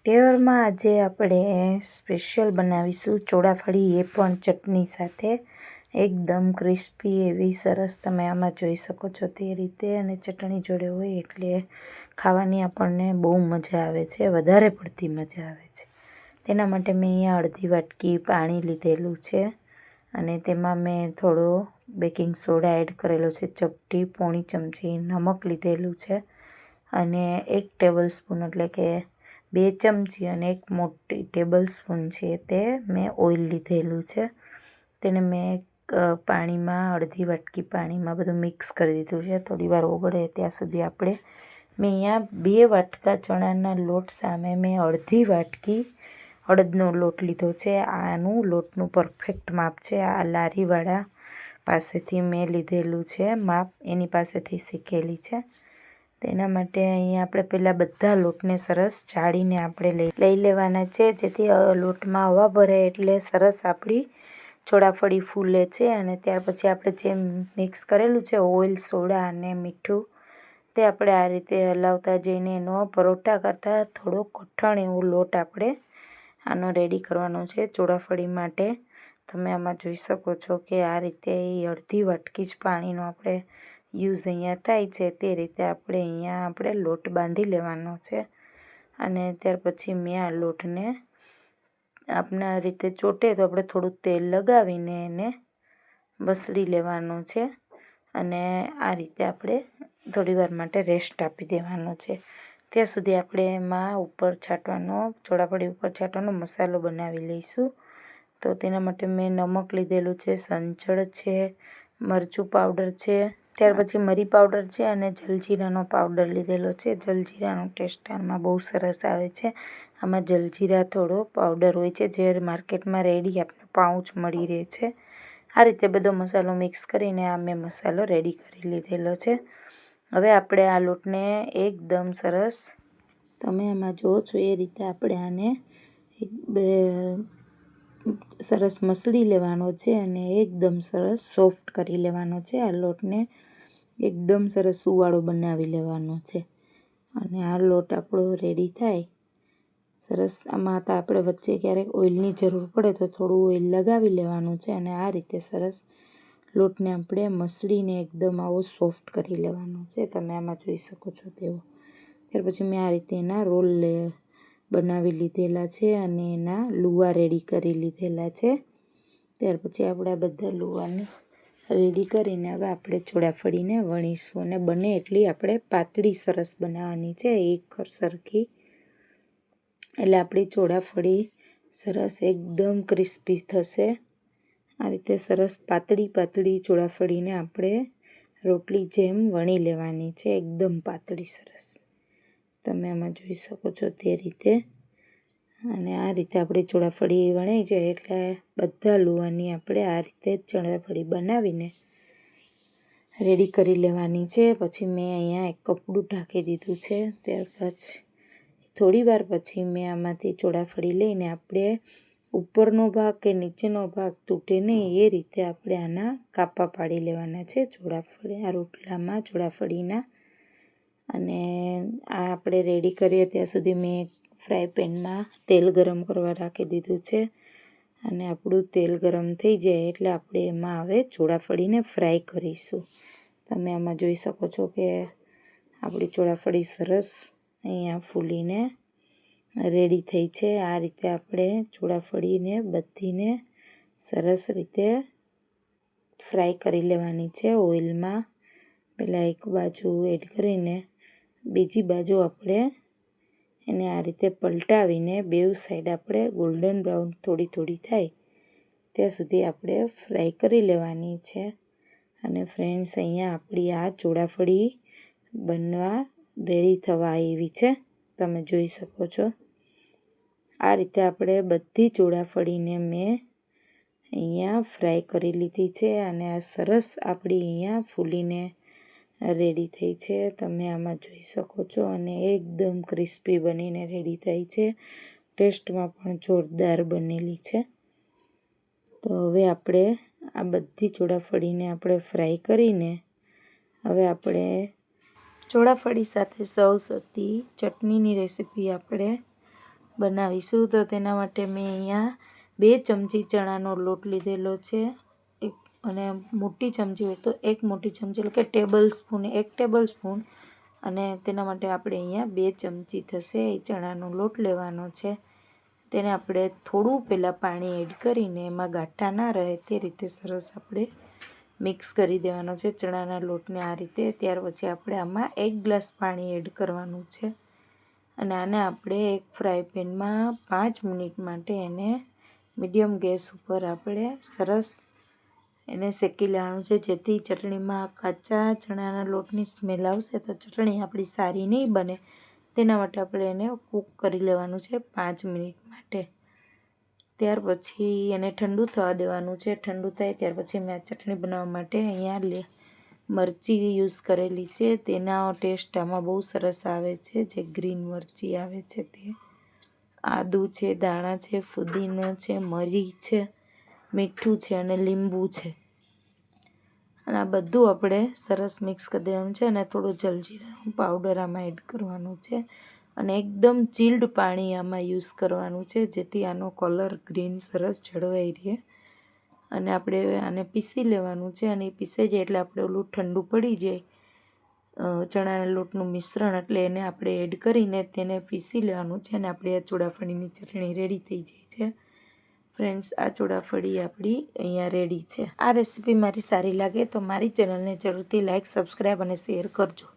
તહેવારમાં આજે આપણે સ્પેશિયલ બનાવીશું ચોળાફળી, એ પણ ચટણી સાથે. એકદમ ક્રિસ્પી એવી સરસ તમે આમાં જોઈ શકો છો તે રીતે, અને ચટણી જોડે હોય એટલે ખાવાની આપણને બહુ મજા આવે છે, વધારે પડતી મજા આવે છે. તેના માટે મેં અહીંયા અડધી વાટકી પાણી લીધેલું છે અને તેમાં મેં થોડો બેકિંગ સોડા એડ કરેલો છે, ચપટી પોણી ચમચી નમક લીધેલું છે અને 1 ટેબલ સ્પૂન એટલે કે 2 ચમચી અને 1 મોટી ટેબલ સ્પૂન છે તે મેં ઓઇલ લીધેલું છે. તેને મેં પાણીમાં અડધી વાટકી પાણીમાં બધું મિક્સ કરી દીધું છે. થોડી વાર ઓગળે ત્યાં સુધી મેં અહીંયા 2 વાટકા ચણાના લોટ સામે મેં અડધી વાટકી અડદનો લોટ લીધો છે. આનું લોટનું પરફેક્ટ માપ છે. આ લારીવાળા પાસેથી મેં લીધેલું છે માપ, એની પાસેથી શીખેલી છે. તેના માટે અહીંયા આપણે પહેલાં બધા લોટને સરસ ચાળીને આપણે લઈ લેવાના છે, જેથી લોટમાં હવા ભરે એટલે સરસ આપણી ચોળાફળી ફૂલે છે. અને ત્યાર પછી આપણે જે મિક્સ કરેલું છે ઓઇલ, સોડા અને મીઠું, તે આપણે આ રીતે હલાવતા જઈને એનો પરોઠા કરતાં થોડો કઠણ એવો લોટ આપણે આનો રેડી કરવાનો છે ચોળાફળી માટે. તમે આમાં જોઈ શકો છો કે આ રીતે અડધી વાટકી જ પાણીનો આપણે યુઝ અહીંયા થાય છે. તે રીતે આપણે લોટ બાંધી લેવાનો છે. અને ત્યાર પછી મેં આ લોટને આપના રીતે ચોટે તો આપણે થોડું તેલ લગાવીને એને મસળી લેવાનો છે. અને આ રીતે આપણે થોડીવાર માટે રેસ્ટ આપી દેવાનો છે. ત્યાં સુધી આપણે એમાં ચોળાફળી ઉપર છાંટવાનો મસાલો બનાવી લઈશું. તો તેના માટે મેં નમક લીધેલું છે, સંચળ છે, મરચું પાવડર છે, ત્યાર પછી મરી પાવડર છે અને જલજીરાનો પાવડર લીધેલો છે. જલજીરાનો ટેસ્ટ આમાં બહુ સરસ આવે છે. આમાં જલજીરા થોડો પાવડર હોય છે, જે માર્કેટમાં રેડી આપણે પાઉચ મળી રહે છે. આ રીતે બધો મસાલો મિક્સ કરીને આ મેં મસાલો રેડી કરી લીધેલો છે. હવે આપણે આ લોટને એકદમ સરસ, તમે આમાં જુઓ છો એ રીતે આપણે આને સરસ મસળી લેવાનો છે અને એકદમ સરસ સોફ્ટ કરી લેવાનો છે. આ લોટને એકદમ સરસ સુવાળો બનાવી લેવાનો છે. અને આ લોટ આપણો રેડી થાય સરસ, આમાં તો આપણે વચ્ચે ક્યારેક ઓઇલની જરૂર પડે તો થોડું ઓઇલ લગાવી લેવાનું છે. અને આ રીતે સરસ લોટને આપણે મસળીને એકદમ આવો સોફ્ટ કરી લેવાનો છે. તમે આમાં જોઈ શકો છો તેવો. ત્યાર પછી મેં આ રીતે એના રોલ બનાવી લીધેલા છે અને એના લુવા રેડી કરી લીધેલા છે. ત્યાર પછી આપણે આ બધા લુવાને રેડી કરીને હવે આપણે ચોળાફળીને વણીશું. અને બને એટલી આપણે પાતળી સરસ બનાવવાની છે, એક સરખી, એટલે આપણી ચોળાફળી સરસ એકદમ ક્રિસ્પી થશે. આ રીતે સરસ પાતળી ચોળાફળીને આપણે રોટલી જેમ વણી લેવાની છે, એકદમ પાતળી સરસ. તમે આમાં જોઈ શકો છો તે રીતે. અને આ રીતે આપણી ચોળાફળી વણાઈ જાય એટલે બધા લુવાની આપણે આ રીતે ચોળાફળી બનાવીને રેડી કરી લેવાની છે. પછી મેં અહીંયા એક કપડું ઢાંકી દીધું છે. ત્યાર પછી થોડી વાર પછી મેં આમાંથી ચોળાફળી લઈને આપણે ઉપરનો ભાગ કે નીચેનો ભાગ તૂટે નહીં એ રીતે આપણે આના કાપા પાડી લેવાના છે આ રોટલામાં ચોળાફળીના. અને આ આપણે રેડી કરીએ ત્યાં સુધી મેં ફ્રાય પેનમાં તેલ ગરમ કરવા રાખી દીધું છે. અને આપણું તેલ ગરમ થઈ જાય એટલે આપણે એમાં હવે ચોળાફળીને ફ્રાય કરીશું. તમે આમાં જોઈ શકો છો કે આપણી ચોળાફળી સરસ અહીંયા ફૂલીને રેડી થઈ છે. આ રીતે આપણે ચોળાફળીને બધીને સરસ રીતે ફ્રાય કરી લેવાની છે ઓઇલમાં. પહેલાં એક બાજુ એડ કરીને બીજી બાજુ આપણે એને આ રીતે પલટાવીને બેઉ સાઈડ આપણે ગોલ્ડન બ્રાઉન થોડી થાય ત્યાં સુધી આપણે ફ્રાય કરી લેવાની છે. અને ફ્રેન્ડ્સ, અહીંયા આપણી આ ચોળાફળી બનવા રેડી થવા આવી છે, તમે જોઈ શકો છો. આ રીતે આપણે બધી ચોળાફળીને મેં અહીંયા ફ્રાય કરી લીધી છે. અને આ સરસ આપણી અહીંયા ફૂલીને રેડી થઈ છે, તમે આમાં જોઈ શકો છો. અને એકદમ ક્રિસ્પી બનીને રેડી થઈ છે, ટેસ્ટમાં પણ જોરદાર બનેલી છે. તો હવે આપણે આ બધી ચોળાફળીને આપણે ફ્રાય કરીને હવે આપણે ચોળાફળી સાથે સર્વ થતી ચટણીની રેસીપી આપણે બનાવીશું. તો તેના માટે મેં અહીંયા 2 ચમચી ચણાનો લોટ લીધેલો છે, અને મોટી ચમચી હોય તો 1 મોટી ચમચી એટલે કે 1 ટેબલ સ્પૂન, અને તેના માટે આપણે અહીંયા 2 ચમચી થશે એ ચણાનો લોટ લેવાનો છે. તેને આપણે થોડું પહેલાં પાણી એડ કરીને એમાં ગાંઠા ના રહે તે રીતે સરસ આપણે મિક્સ કરી દેવાનો છે ચણાના લોટને આ રીતે. ત્યાર પછી આપણે આમાં 1 ગ્લાસ પાણી એડ કરવાનું છે, અને આને આપણે એક ફ્રાય પેનમાં 5 મિનિટ માટે એને મીડિયમ ગેસ ઉપર આપણે સરસ એને શેકી લેવાનું છે, જેથી ચટણીમાં કાચા ચણાના લોટની સ્મેલ આવશે તો ચટણી આપણી સારી નહીં બને. તેના માટે આપણે એને કૂક કરી લેવાનું છે 5 મિનિટ માટે. ત્યાર પછી એને ઠંડુ થવા દેવાનું છે. ઠંડુ થાય ત્યાર પછી મેં આ ચટણી બનાવવા માટે અહીંયા મરચી યુઝ કરેલી છે. તેના ટેસ્ટ આમાં બહુ સરસ આવે છે, જે ગ્રીન મરચી આવે છે તે. આદું છે, દાણા છે, ફુદીનો છે, મરી છે, મીઠું છે અને લીંબુ છે. અને આ બધું આપણે સરસ મિક્સ કરી દેવાનું છે, અને થોડું જલજીરાનું પાવડર આમાં એડ કરવાનું છે, અને એકદમ ચીલ્ડ પાણી આમાં યુઝ કરવાનું છે, જેથી આનો કલર ગ્રીન સરસ જળવાઈ રહે. અને આપણે આને પીસી લેવાનું છે, અને પીસાઈ જાય એટલે આપણે ઓલું ઠંડુ પડી જાય ચણાના લોટનું મિશ્રણ, એટલે એને આપણે એડ કરીને તેને પીસી લેવાનું છે, અને આપણે આ ચોળાફળીની ચટણી રેડી થઈ જાય છે. ફ્રેન્ડ્સ, આ ચોળાફળી આપણી અહીંયા રેડી છે. આ રેસીપી મારી સારી લાગે તો મારી ચેનલને જરૂરથી લાઇક, સબસ્ક્રાઈબ અને શેર કરજો.